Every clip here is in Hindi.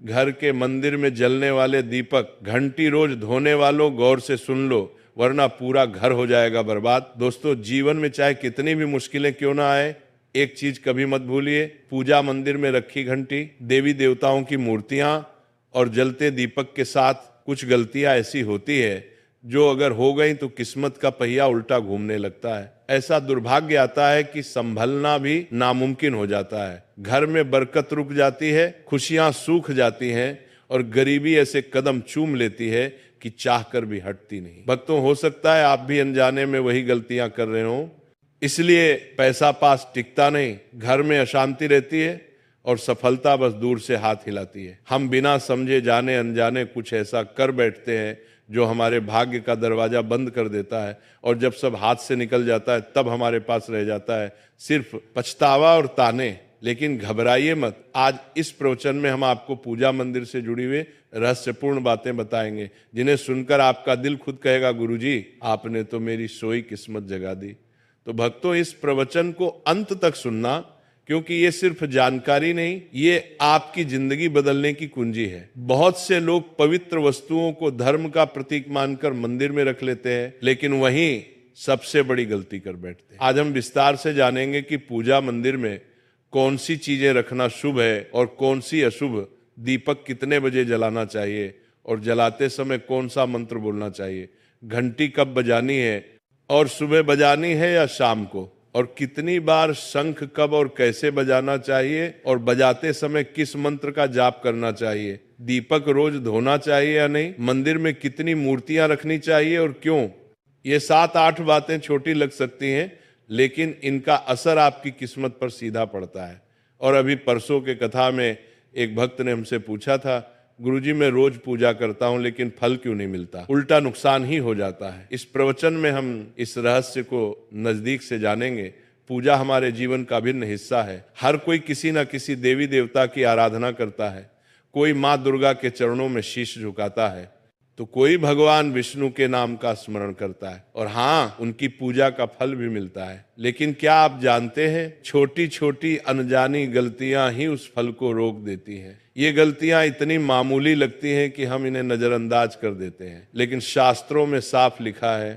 घर के मंदिर में जलने वाले दीपक, घंटी रोज धोने वालों गौर से सुन लो, वरना पूरा घर हो जाएगा बर्बाद। दोस्तों, जीवन में चाहे कितनी भी मुश्किलें क्यों ना आए, एक चीज कभी मत भूलिए, पूजा मंदिर में रखी घंटी, देवी देवताओं की मूर्तियां और जलते दीपक के साथ कुछ गलतियां ऐसी होती है जो अगर हो गई तो किस्मत का पहिया उल्टा घूमने लगता है। ऐसा दुर्भाग्य आता है कि संभलना भी नामुमकिन हो जाता है। घर में बरकत रुक जाती है, खुशियां सूख जाती हैं और गरीबी ऐसे कदम चूम लेती है कि चाहकर भी हटती नहीं। भक्तों, हो सकता है आप भी अनजाने में वही गलतियां कर रहे हो, इसलिए पैसा पास टिकता नहीं, घर में अशांति रहती है और सफलता बस दूर से हाथ हिलाती है। हम बिना समझे जाने अनजाने कुछ ऐसा कर बैठते हैं जो हमारे भाग्य का दरवाजा बंद कर देता है, और जब सब हाथ से निकल जाता है तब हमारे पास रह जाता है सिर्फ पछतावा और ताने। लेकिन घबराइए मत, आज इस प्रवचन में हम आपको पूजा मंदिर से जुड़ी हुई रहस्यपूर्ण बातें बताएंगे, जिन्हें सुनकर आपका दिल खुद कहेगा, गुरुजी आपने तो मेरी सोई किस्मत जगा दी। तो भक्तों, इस प्रवचन को अंत तक सुनना, क्योंकि ये सिर्फ जानकारी नहीं, ये आपकी जिंदगी बदलने की कुंजी है। बहुत से लोग पवित्र वस्तुओं को धर्म का प्रतीक मानकर मंदिर में रख लेते हैं, लेकिन वहीं सबसे बड़ी गलती कर बैठते हैं। आज हम विस्तार से जानेंगे कि पूजा मंदिर में कौन सी चीजें रखना शुभ है और कौन सी अशुभ, दीपक कितने बजे जलाना चाहिए और जलाते समय कौन सा मंत्र बोलना चाहिए, घंटी कब बजानी है और सुबह बजानी है या शाम को, और कितनी बार शंख कब और कैसे बजाना चाहिए और बजाते समय किस मंत्र का जाप करना चाहिए, दीपक रोज धोना चाहिए या नहीं, मंदिर में कितनी मूर्तियां रखनी चाहिए और क्यों। ये 7-8 बातें छोटी लग सकती हैं, लेकिन इनका असर आपकी किस्मत पर सीधा पड़ता है। और अभी परसों के कथा में एक भक्त ने हमसे पूछा था, गुरुजी मैं रोज पूजा करता हूं लेकिन फल क्यों नहीं मिलता, उल्टा नुकसान ही हो जाता है। इस प्रवचन में हम इस रहस्य को नजदीक से जानेंगे। पूजा हमारे जीवन का अभिन्न हिस्सा है। हर कोई किसी न किसी देवी देवता की आराधना करता है। कोई माँ दुर्गा के चरणों में शीश झुकाता है, तो कोई भगवान विष्णु के नाम का स्मरण करता है, और हाँ, उनकी पूजा का फल भी मिलता है। लेकिन क्या आप जानते हैं, छोटी छोटी अनजानी गलतियां ही उस फल को रोक देती हैं। ये गलतियां इतनी मामूली लगती हैं कि हम इन्हें नजरअंदाज कर देते हैं, लेकिन शास्त्रों में साफ लिखा है,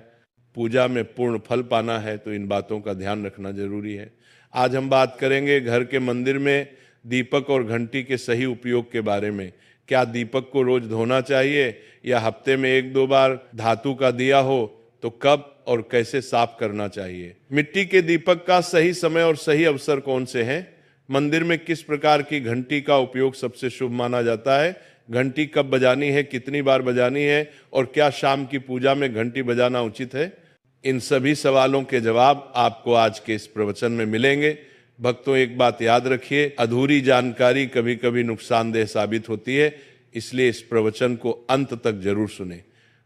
पूजा में पूर्ण फल पाना है तो इन बातों का ध्यान रखना जरूरी है। आज हम बात करेंगे घर के मंदिर में दीपक और घंटी के सही उपयोग के बारे में। क्या दीपक को रोज धोना चाहिए या हफ्ते में 1-2 बार, धातु का दिया हो तो कब और कैसे साफ करना चाहिए, मिट्टी के दीपक का सही समय और सही अवसर कौन से हैं, मंदिर में किस प्रकार की घंटी का उपयोग सबसे शुभ माना जाता है, घंटी कब बजानी है, कितनी बार बजानी है, और क्या शाम की पूजा में घंटी बजाना उचित है। इन सभी सवालों के जवाब आपको आज के इस प्रवचन में मिलेंगे। भक्तों, एक बात याद रखिए, अधूरी जानकारी कभी कभी नुकसानदेह साबित होती है, इसलिए इस प्रवचन को अंत तक जरूर सुने।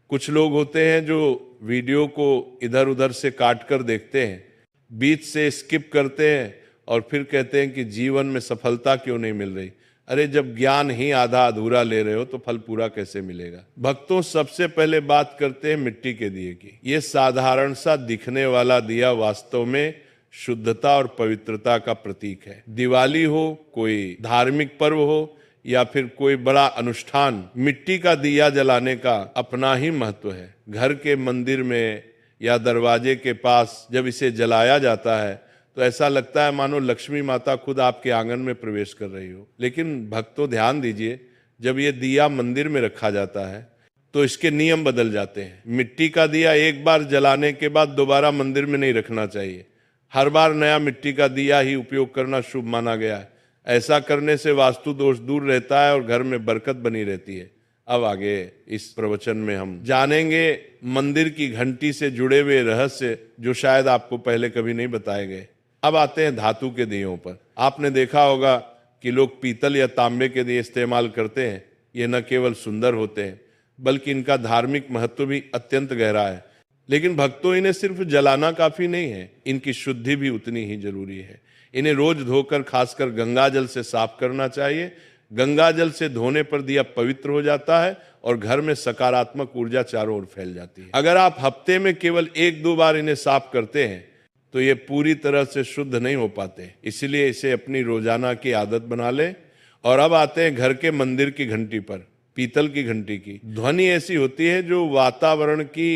कुछ लोग होते हैं जो वीडियो को इधर उधर से काट कर देखते हैं, बीच से स्किप करते हैं और फिर कहते हैं कि जीवन में सफलता क्यों नहीं मिल रही। अरे, जब ज्ञान ही आधा अधूरा ले रहे हो तो फल पूरा कैसे मिलेगा। भक्तों, सबसे पहले बात करते हैं मिट्टी के दिए की। ये साधारण सा दिखने वाला दिया वास्तव में शुद्धता और पवित्रता का प्रतीक है। दिवाली हो, कोई धार्मिक पर्व हो या फिर कोई बड़ा अनुष्ठान, मिट्टी का दिया जलाने का अपना ही महत्व है। घर के मंदिर में या दरवाजे के पास जब इसे जलाया जाता है तो ऐसा लगता है मानो लक्ष्मी माता खुद आपके आंगन में प्रवेश कर रही हो। लेकिन भक्तों, ध्यान दीजिए, जब ये दिया मंदिर में रखा जाता है तो इसके नियम बदल जाते हैं। मिट्टी का दिया एक बार जलाने के बाद दोबारा मंदिर में नहीं रखना चाहिए। हर बार नया मिट्टी का दिया ही उपयोग करना शुभ माना गया है। ऐसा करने से वास्तु दोष दूर रहता है और घर में बरकत बनी रहती है। अब आगे इस प्रवचन में हम जानेंगे मंदिर की घंटी से जुड़े हुए रहस्य जो शायद आपको पहले कभी नहीं बताए गए। अब आते हैं धातु के दियों पर। आपने देखा होगा कि लोग पीतल या तांबे के दिए इस्तेमाल करते हैं। ये न केवल सुंदर होते हैं बल्कि इनका धार्मिक महत्व भी अत्यंत गहरा है। लेकिन भक्तों, इन्हें सिर्फ जलाना काफी नहीं है, इनकी शुद्धि भी उतनी ही जरूरी है। इन्हें रोज धोकर खासकर गंगा जल से साफ करना चाहिए। गंगा जल से धोने पर दिया पवित्र हो जाता है और घर में सकारात्मक ऊर्जा चारों ओर फैल जाती है। अगर आप हफ्ते में केवल 1-2 बार इन्हें साफ करते हैं तो ये पूरी तरह से शुद्ध नहीं हो पाते। इसलिए इसे अपनी रोजाना की आदत बना लें और अब आते हैं घर के मंदिर की घंटी पर। पीतल की घंटी की ध्वनि ऐसी होती है जो वातावरण की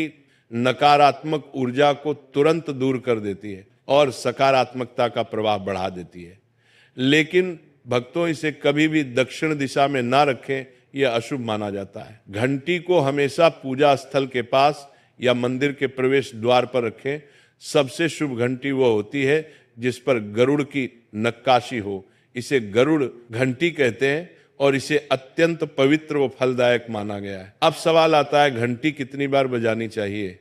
नकारात्मक ऊर्जा को तुरंत दूर कर देती है और सकारात्मकता का प्रवाह बढ़ा देती है। लेकिन भक्तों, इसे कभी भी दक्षिण दिशा में ना रखें, यह अशुभ माना जाता है। घंटी को हमेशा पूजा स्थल के पास या मंदिर के प्रवेश द्वार पर रखें। सबसे शुभ घंटी वो होती है जिस पर गरुड़ की नक्काशी हो। इसे गरुड़ घंटी कहते हैं और इसे अत्यंत पवित्र व फलदायक माना गया है। अब सवाल आता है, घंटी कितनी बार बजानी चाहिए?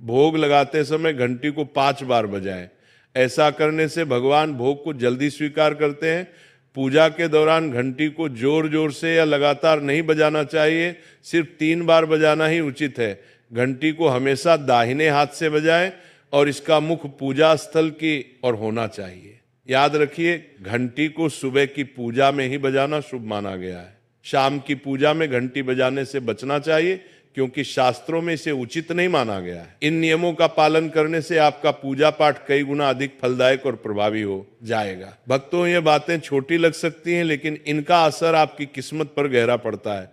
भोग लगाते समय घंटी को 5 बार बजाएं। ऐसा करने से भगवान भोग को जल्दी स्वीकार करते हैं। पूजा के दौरान घंटी को जोर जोर से या लगातार नहीं बजाना चाहिए, सिर्फ 3 बार बजाना ही उचित है। घंटी को हमेशा दाहिने हाथ से बजाएं और इसका मुख पूजा स्थल की ओर होना चाहिए। याद रखिए, घंटी को सुबह की पूजा में ही बजाना शुभ माना गया है। शाम की पूजा में घंटी बजाने से बचना चाहिए क्योंकि शास्त्रों में इसे उचित नहीं माना गया है। इन नियमों का पालन करने से आपका पूजा पाठ कई गुना अधिक फलदायक और प्रभावी हो जाएगा। भक्तों, ये बातें छोटी लग सकती हैं, लेकिन इनका असर आपकी किस्मत पर गहरा पड़ता है।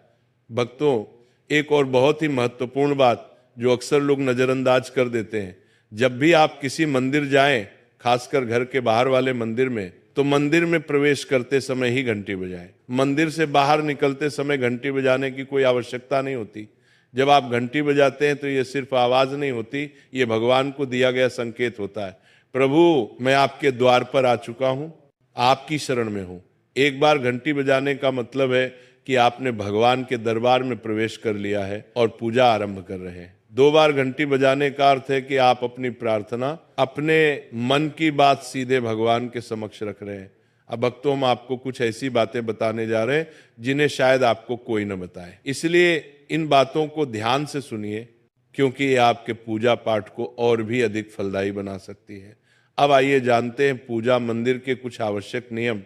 भक्तों, एक और बहुत ही महत्वपूर्ण बात जो अक्सर लोग नजरअंदाज कर देते हैं, जब भी आप किसी मंदिर जाएं, खासकर घर के बाहर वाले मंदिर में, तो मंदिर में प्रवेश करते समय ही घंटी बजाएं। मंदिर से बाहर निकलते समय घंटी बजाने की कोई आवश्यकता नहीं होती। जब आप घंटी बजाते हैं तो ये सिर्फ आवाज नहीं होती, ये भगवान को दिया गया संकेत होता है। प्रभु, मैं आपके द्वार पर आ चुका हूं, आपकी शरण में हूं। एक बार घंटी बजाने का मतलब है कि आपने भगवान के दरबार में प्रवेश कर लिया है और पूजा आरंभ कर रहे हैं। 2 बार घंटी बजाने का अर्थ है कि आप अपनी प्रार्थना, अपने मन की बात सीधे भगवान के समक्ष रख रहे हैं। अब भक्तों, हम आपको कुछ ऐसी बातें बताने जा रहे हैं जिन्हें शायद आपको कोई न बताए, इसलिए इन बातों को ध्यान से सुनिए क्योंकि ये आपके पूजा पाठ को और भी अधिक फलदायी बना सकती है। अब आइए जानते हैं पूजा मंदिर के कुछ आवश्यक नियम।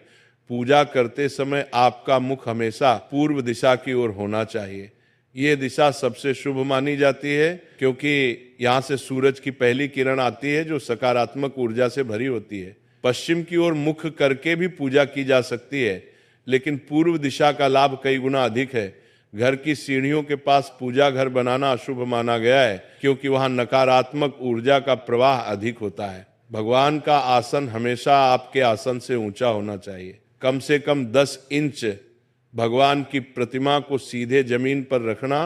पूजा करते समय आपका मुख हमेशा पूर्व दिशा की ओर होना चाहिए। ये दिशा सबसे शुभ मानी जाती है क्योंकि यहाँ से सूरज की पहली किरण आती है जो सकारात्मक ऊर्जा से भरी होती है। पश्चिम की ओर मुख करके भी पूजा की जा सकती है, लेकिन पूर्व दिशा का लाभ कई गुना अधिक है। घर की सीढ़ियों के पास पूजा घर बनाना अशुभ माना गया है क्योंकि वहां नकारात्मक ऊर्जा का प्रवाह अधिक होता है। भगवान का आसन हमेशा आपके आसन से ऊंचा होना चाहिए। कम से कम 10 इंच भगवान की प्रतिमा को सीधे जमीन पर रखना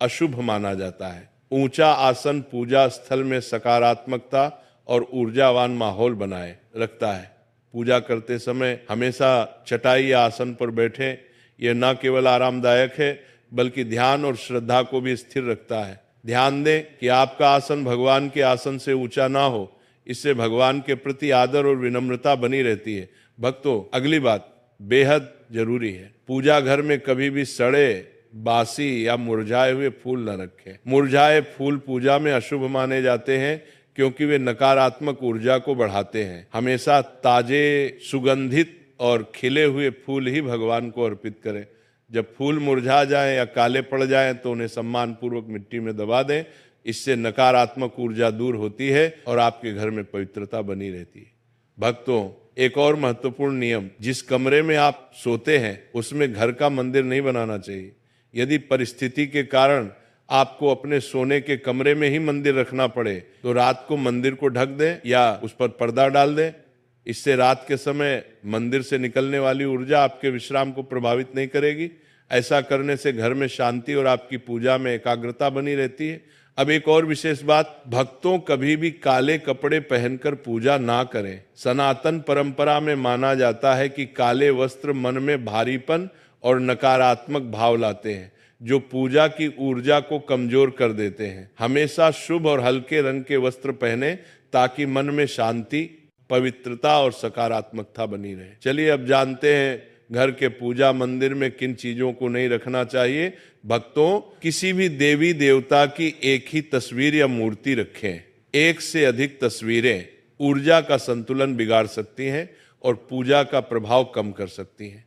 अशुभ माना जाता है। ऊंचा आसन पूजा स्थल में सकारात्मकता और ऊर्जावान माहौल बनाए रखता है। पूजा करते समय हमेशा चटाई या आसन पर बैठें। यह न केवल आरामदायक है बल्कि ध्यान और श्रद्धा को भी स्थिर रखता है। ध्यान दें कि आपका आसन भगवान के आसन से ऊंचा ना हो, इससे भगवान के प्रति आदर और विनम्रता बनी रहती है। भक्तों, अगली बात बेहद जरूरी है। पूजा घर में कभी भी सड़े, बासी या मुरझाए हुए फूल न रखें। मुरझाए फूल पूजा में अशुभ माने जाते हैं क्योंकि वे नकारात्मक ऊर्जा को बढ़ाते हैं। हमेशा ताजे, सुगंधित और खिले हुए फूल ही भगवान को अर्पित करें। जब फूल मुरझा जाएं या काले पड़ जाएं तो उन्हें सम्मान पूर्वक मिट्टी में दबा दें। इससे नकारात्मक ऊर्जा दूर होती है और आपके घर में पवित्रता बनी रहती है। भक्तों, एक और महत्वपूर्ण नियम, जिस कमरे में आप सोते हैं उसमें घर का मंदिर नहीं बनाना चाहिए। यदि परिस्थिति के कारण आपको अपने सोने के कमरे में ही मंदिर रखना पड़े तो रात को मंदिर को ढक दें या उस पर पर्दा डाल दें। इससे रात के समय मंदिर से निकलने वाली ऊर्जा आपके विश्राम को प्रभावित नहीं करेगी। ऐसा करने से घर में शांति और आपकी पूजा में एकाग्रता बनी रहती है। अब एक और विशेष बात, भक्तों कभी भी काले कपड़े पहनकर पूजा ना करें। सनातन परंपरा में माना जाता है कि काले वस्त्र मन में भारीपन और नकारात्मक भाव लाते हैं जो पूजा की ऊर्जा को कमजोर कर देते हैं। हमेशा शुभ और हल्के रंग के वस्त्र पहने ताकि मन में शांति, पवित्रता और सकारात्मकता बनी रहे। चलिए अब जानते हैं घर के पूजा मंदिर में किन चीजों को नहीं रखना चाहिए। भक्तों, किसी भी देवी देवता की एक ही तस्वीर या मूर्ति रखें। एक से अधिक तस्वीरें ऊर्जा का संतुलन बिगाड़ सकती हैं और पूजा का प्रभाव कम कर सकती हैं।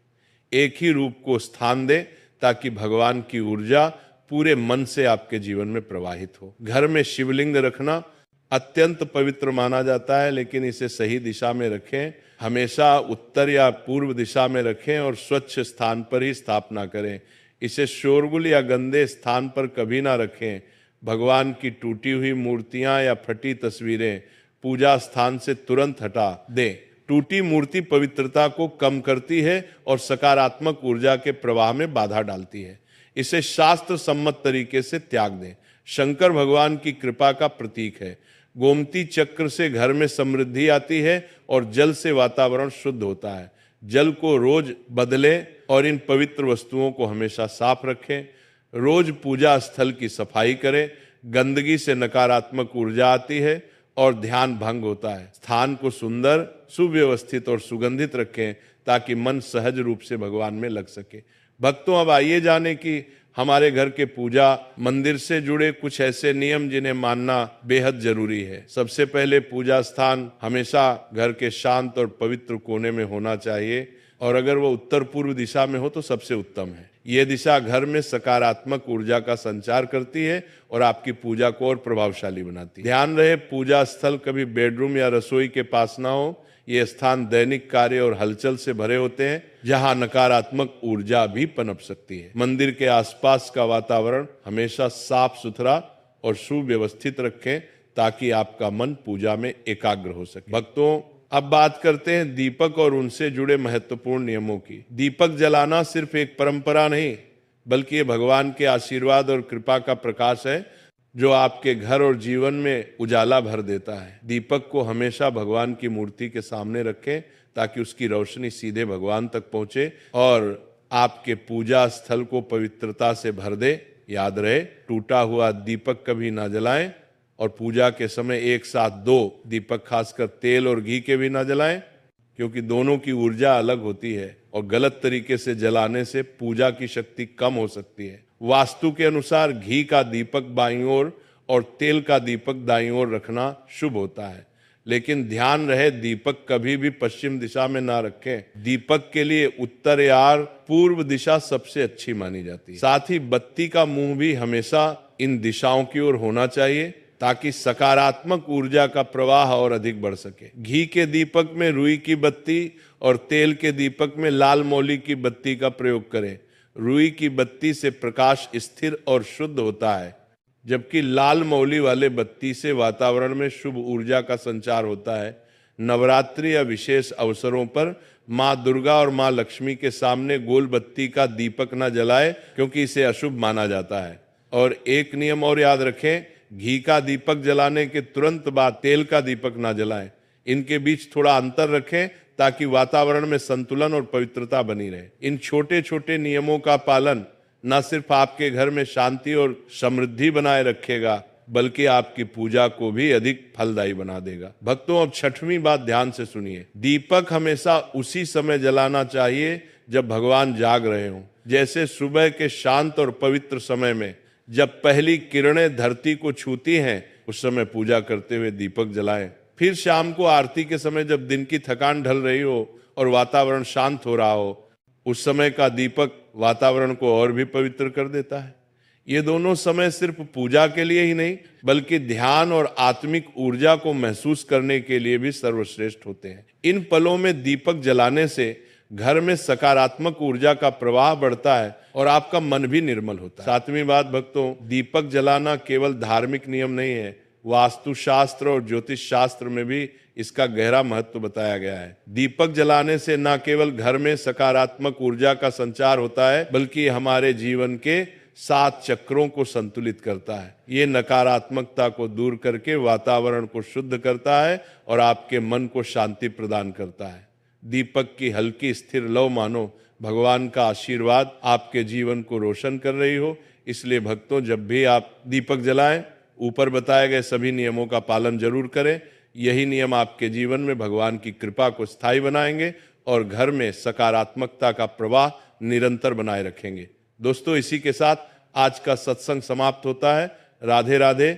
एक ही रूप को स्थान दें ताकि भगवान की ऊर्जा पूरे मन से आपके जीवन में प्रवाहित हो। घर में शिवलिंग रखना अत्यंत पवित्र माना जाता है, लेकिन इसे सही दिशा में रखें। हमेशा उत्तर या पूर्व दिशा में रखें और स्वच्छ स्थान पर ही स्थापना करें। इसे शोरगुल या गंदे स्थान पर कभी ना रखें। भगवान की टूटी हुई मूर्तियां या फटी तस्वीरें पूजा स्थान से तुरंत हटा दें। टूटी मूर्ति पवित्रता को कम करती है और सकारात्मक ऊर्जा के प्रवाह में बाधा डालती है। इसे शास्त्र सम्मत तरीके से त्याग दें। शंकर भगवान की कृपा का प्रतीक है। गोमती चक्र से घर में समृद्धि आती है और जल से वातावरण शुद्ध होता है। जल को रोज बदलें और इन पवित्र वस्तुओं को हमेशा साफ रखें। रोज पूजा स्थल की सफाई करें। गंदगी से नकारात्मक ऊर्जा आती है और ध्यान भंग होता है। स्थान को सुंदर, सुव्यवस्थित और सुगंधित रखें ताकि मन सहज रूप से भगवान में लग सके। भक्तों, अब आइए जाने कि हमारे घर के पूजा मंदिर से जुड़े कुछ ऐसे नियम जिन्हें मानना बेहद जरूरी है। सबसे पहले, पूजा स्थान हमेशा घर के शांत और पवित्र कोने में होना चाहिए, और अगर वो उत्तर पूर्व दिशा में हो तो सबसे उत्तम है। ये दिशा घर में सकारात्मक ऊर्जा का संचार करती है और आपकी पूजा को और प्रभावशाली बनाती है। ध्यान रहे, पूजा स्थल कभी बेडरूम या रसोई के पास ना हो। ये स्थान दैनिक कार्य और हलचल से भरे होते हैं, जहां नकारात्मक ऊर्जा भी पनप सकती है। मंदिर के आसपास का वातावरण हमेशा साफ सुथरा और सुव्यवस्थित रखें ताकि आपका मन पूजा में एकाग्र हो सके। भक्तों, अब बात करते हैं दीपक और उनसे जुड़े महत्वपूर्ण नियमों की। दीपक जलाना सिर्फ एक परंपरा नहीं, बल्कि ये भगवान के आशीर्वाद और कृपा का प्रकाश है जो आपके घर और जीवन में उजाला भर देता है। दीपक को हमेशा भगवान की मूर्ति के सामने रखें ताकि उसकी रोशनी सीधे भगवान तक पहुंचे और आपके पूजा स्थल को पवित्रता से भर दे। याद रहे, टूटा हुआ दीपक कभी ना जलाएं और पूजा के समय एक साथ 2 दीपक, खासकर तेल और घी के भी ना जलाएं, क्योंकि दोनों की ऊर्जा अलग होती है और गलत तरीके से जलाने से पूजा की शक्ति कम हो सकती है। वास्तु के अनुसार घी का दीपक बाईं ओर और तेल का दीपक दाईं ओर रखना शुभ होता है, लेकिन ध्यान रहे दीपक कभी भी पश्चिम दिशा में ना रखें। दीपक के लिए उत्तर या पूर्व दिशा सबसे अच्छी मानी जाती है। साथ ही बत्ती का मुंह भी हमेशा इन दिशाओं की ओर होना चाहिए ताकि सकारात्मक ऊर्जा का प्रवाह और अधिक बढ़ सके। घी के दीपक में रुई की बत्ती और तेल के दीपक में लाल मौली की बत्ती का प्रयोग करें। रुई की बत्ती से प्रकाश स्थिर और शुद्ध होता है, जबकि लाल मौली वाले बत्ती से वातावरण में शुभ ऊर्जा का संचार होता है। नवरात्रि या विशेष अवसरों पर माँ दुर्गा और माँ लक्ष्मी के सामने गोल बत्ती का दीपक न जलाए, क्योंकि इसे अशुभ माना जाता है। और एक नियम और याद रखें, घी का दीपक जलाने के तुरंत बाद तेल का दीपक ना जलाएं। इनके बीच थोड़ा अंतर रखें ताकि वातावरण में संतुलन और पवित्रता बनी रहे। इन छोटे छोटे नियमों का पालन न सिर्फ आपके घर में शांति और समृद्धि बनाए रखेगा, बल्कि आपकी पूजा को भी अधिक फलदायी बना देगा। भक्तों, अब 6वीं बात ध्यान से सुनिए। दीपक हमेशा उसी समय जलाना चाहिए जब भगवान जाग रहे हों, जैसे सुबह के शांत और पवित्र समय में जब पहली किरणें धरती को छूती हैं, उस समय पूजा करते हुए दीपक जलाएं। फिर शाम को आरती के समय जब दिन की थकान ढल रही हो और वातावरण शांत हो रहा हो, उस समय का दीपक वातावरण को और भी पवित्र कर देता है। ये दोनों समय सिर्फ पूजा के लिए ही नहीं, बल्कि ध्यान और आत्मिक ऊर्जा को महसूस करने के लिए भी सर्वश्रेष्ठ होते हैं। इन पलों में दीपक जलाने से घर में सकारात्मक ऊर्जा का प्रवाह बढ़ता है और आपका मन भी निर्मल होता है। 7वीं बात भक्तों, दीपक जलाना केवल धार्मिक नियम नहीं है, वास्तुशास्त्र और ज्योतिष शास्त्र में भी इसका गहरा महत्व बताया गया है। दीपक जलाने से न केवल घर में सकारात्मक ऊर्जा का संचार होता है, बल्कि हमारे जीवन के 7 चक्रों को संतुलित करता है। ये नकारात्मकता को दूर करके वातावरण को शुद्ध करता है और आपके मन को शांति प्रदान करता है। दीपक की हल्की स्थिर लौ मानो भगवान का आशीर्वाद आपके जीवन को रोशन कर रही हो। इसलिए भक्तों, जब भी आप दीपक जलाएं, ऊपर बताए गए सभी नियमों का पालन जरूर करें। यही नियम आपके जीवन में भगवान की कृपा को स्थायी बनाएंगे और घर में सकारात्मकता का प्रवाह निरंतर बनाए रखेंगे। दोस्तों, इसी के साथ आज का सत्संग समाप्त होता है। राधे राधे।